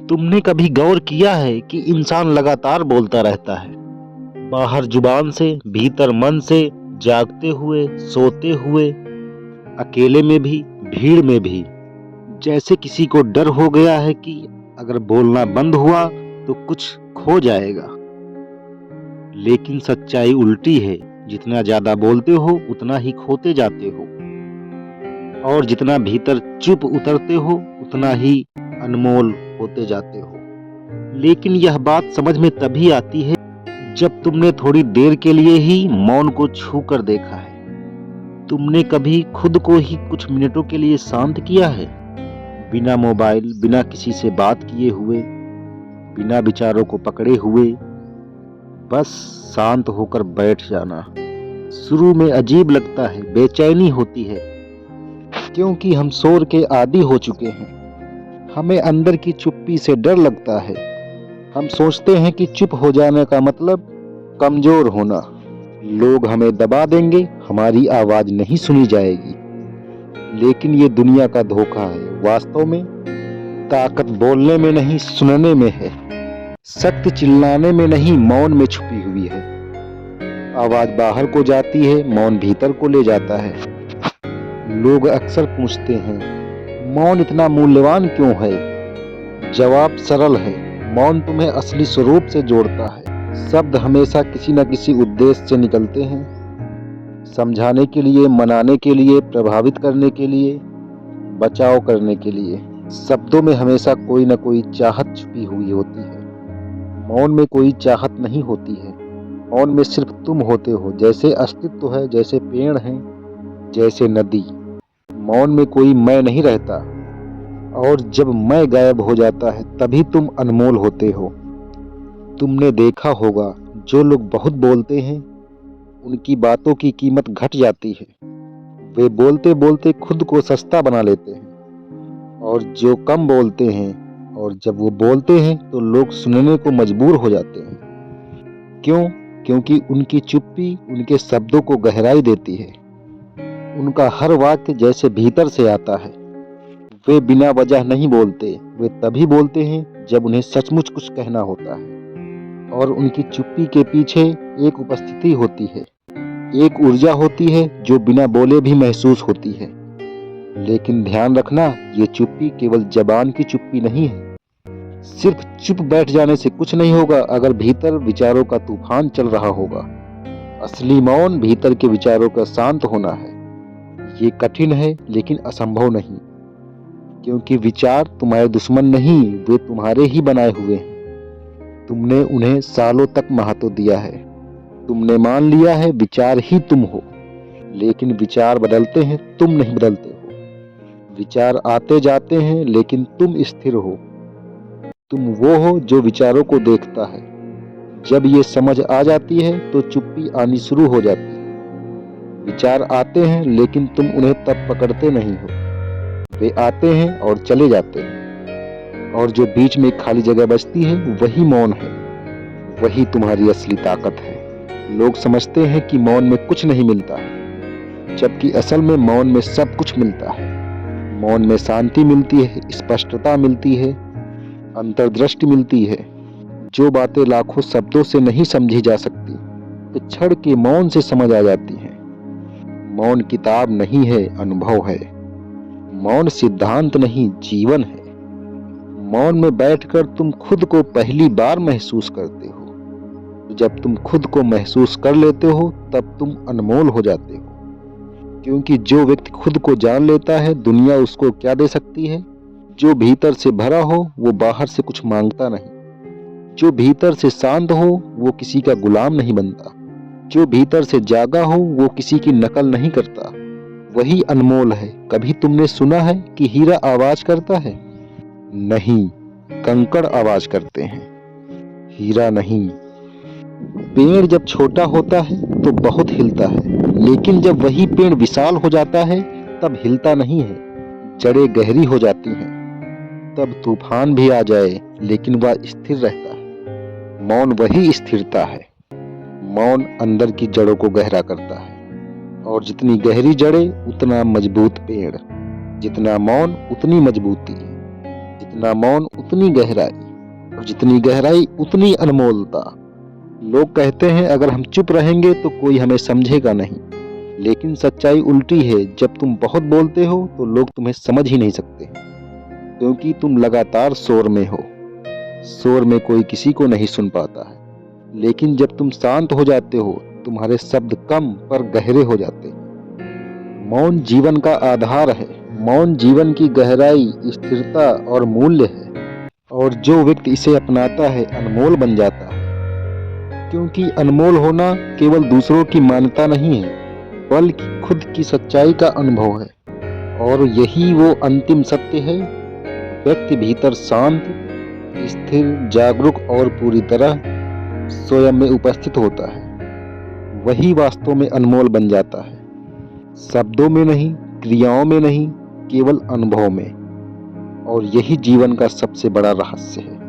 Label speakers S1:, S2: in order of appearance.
S1: तुमने कभी गौर किया है कि इंसान लगातार बोलता रहता है, बाहर जुबान से, भीतर मन से, जागते हुए, सोते हुए, अकेले में भी, भीड़ में भी। जैसे किसी को डर हो गया है कि अगर बोलना बंद हुआ तो कुछ खो जाएगा। लेकिन सच्चाई उल्टी है, जितना ज्यादा बोलते हो उतना ही खोते जाते हो, और जितना भीतर चुप उतरते हो उतना ही अनमोल होते जाते हो। लेकिन यह बात समझ में तभी आती है जब तुमने थोड़ी देर के लिए ही मौन को छू कर देखा है। तुमने कभी खुद को ही कुछ मिनटों के लिए शांत किया है, बिना मोबाइल, बिना किसी से बात किए हुए, बिना विचारों को पकड़े हुए, बस शांत होकर बैठ जाना। शुरू में अजीब लगता है, बेचैनी होती है, क्योंकि हम शोर के आदी हो चुके हैं। हमें अंदर की चुप्पी से डर लगता है। हम सोचते हैं कि चुप हो जाने का मतलब कमजोर होना। लोग हमें दबा देंगे, हमारी आवाज नहीं सुनी जाएगी। लेकिन ये दुनिया का धोखा है। वास्तव में ताकत बोलने में नहीं, सुनने में है। शक्ति चिल्लाने में नहीं, मौन में छुपी हुई है। आवाज बाहर को जाती है, मौन भीतर को ले जाता है। लोग अक्सर पूछते हैं, मौन इतना मूल्यवान क्यों है? जवाब सरल है, मौन तुम्हें असली स्वरूप से जोड़ता है। शब्द हमेशा किसी न किसी उद्देश्य से निकलते हैं, समझाने के लिए, मनाने के लिए, प्रभावित करने के लिए, बचाव करने के लिए। शब्दों में हमेशा कोई न कोई चाहत छुपी हुई होती है। मौन में कोई चाहत नहीं होती है। मौन में सिर्फ तुम होते हो, जैसे अस्तित्व है, जैसे पेड़ हैं, जैसे नदी। मौन में कोई मैं नहीं रहता, और जब मैं गायब हो जाता है तभी तुम अनमोल होते हो। तुमने देखा होगा, जो लोग बहुत बोलते हैं उनकी बातों की कीमत घट जाती है। वे बोलते बोलते खुद को सस्ता बना लेते हैं। और जो कम बोलते हैं, और जब वो बोलते हैं तो लोग सुनने को मजबूर हो जाते हैं। क्यों? क्योंकि उनकी चुप्पी उनके शब्दों को गहराई देती है। उनका हर वाक्य जैसे भीतर से आता है। वे बिना वजह नहीं बोलते, वे तभी बोलते हैं जब उन्हें सचमुच कुछ कहना होता है। और उनकी चुप्पी के पीछे एक उपस्थिति होती है, एक ऊर्जा होती है जो बिना बोले भी महसूस होती है। लेकिन ध्यान रखना, ये चुप्पी केवल जबान की चुप्पी नहीं है। सिर्फ चुप बैठ जाने से कुछ नहीं होगा अगर भीतर विचारों का तूफान चल रहा होगा। असली मौन भीतर के विचारों का शांत होना है। ये कठिन है लेकिन असंभव नहीं, क्योंकि विचार तुम्हारे दुश्मन नहीं, वे तुम्हारे ही बनाए हुए हैं। तुमने उन्हें सालों तक महत्व दिया है। तुमने मान लिया है विचार ही तुम हो। लेकिन विचार बदलते हैं, तुम नहीं बदलते हो। विचार आते जाते हैं, लेकिन तुम स्थिर हो। तुम वो हो जो विचारों को देखता है। जब ये समझ आ जाती है तो चुप्पी आनी शुरू हो जाती है। विचार आते हैं लेकिन तुम उन्हें तब पकड़ते नहीं हो। वे आते हैं और चले जाते हैं, और जो बीच में खाली जगह बचती है वही मौन है। वही तुम्हारी असली ताकत है। लोग समझते हैं कि मौन में कुछ नहीं मिलता, जबकि असल में मौन में सब कुछ मिलता है। मौन में शांति मिलती है, स्पष्टता मिलती है, अंतर्दृष्टि मिलती है। जो बातें लाखों शब्दों से नहीं समझी जा सकती, तो क्षण के मौन से समझ आ जाती हैं। मौन किताब नहीं है, अनुभव है। मौन सिद्धांत नहीं, जीवन है। मौन में बैठकर तुम खुद को पहली बार महसूस करते हो। जब तुम खुद को महसूस कर लेते हो तब तुम अनमोल हो जाते हो। क्योंकि जो व्यक्ति खुद को जान लेता है, दुनिया उसको क्या दे सकती है? जो भीतर से भरा हो वो बाहर से कुछ मांगता नहीं। जो भीतर से शांत हो वो किसी का गुलाम नहीं बनता। जो भीतर से जागा हो वो किसी की नकल नहीं करता। वही अनमोल है। कभी तुमने सुना है कि हीरा आवाज करता है? नहीं, कंकड़ आवाज करते हैं, हीरा नहीं। पेड़ जब छोटा होता है तो बहुत हिलता है, लेकिन जब वही पेड़ विशाल हो जाता है तब हिलता नहीं है। जड़ें गहरी हो जाती हैं, तब तूफान भी आ जाए लेकिन वह स्थिर रहता है। मौन वही स्थिरता है। मौन अंदर की जड़ों को गहरा करता है, और जितनी गहरी जड़ें उतना मजबूत पेड़, जितना मौन उतनी मजबूती। जितना मौन उतनी गहराई, और जितनी गहराई उतनी अनमोलता। लोग कहते हैं अगर हम चुप रहेंगे तो कोई हमें समझेगा नहीं, लेकिन सच्चाई उल्टी है। जब तुम बहुत बोलते हो तो लोग तुम्हें समझ ही नहीं सकते, क्योंकि तुम लगातार शोर में हो। शोर में कोई किसी को नहीं सुन पाता है, लेकिन जब तुम शांत हो जाते हो तुम्हारे शब्द कम पर गहरे हो जाते हैं। मौन जीवन का आधार है। मौन जीवन की गहराई, स्थिरता और मूल्य है, और जो व्यक्ति इसे अपनाता है अनमोल बन जाता है। क्योंकि अनमोल होना केवल दूसरों की मान्यता नहीं है, बल्कि खुद की सच्चाई का अनुभव है। और यही वो अंतिम सत्य है। व्यक्ति भीतर शांत, स्थिर, जागरूक और पूरी तरह स्वयं में उपस्थित होता है, वही वास्तव में अनमोल बन जाता है। शब्दों में नहीं, क्रियाओं में नहीं, केवल अनुभव में। और यही जीवन का सबसे बड़ा रहस्य है।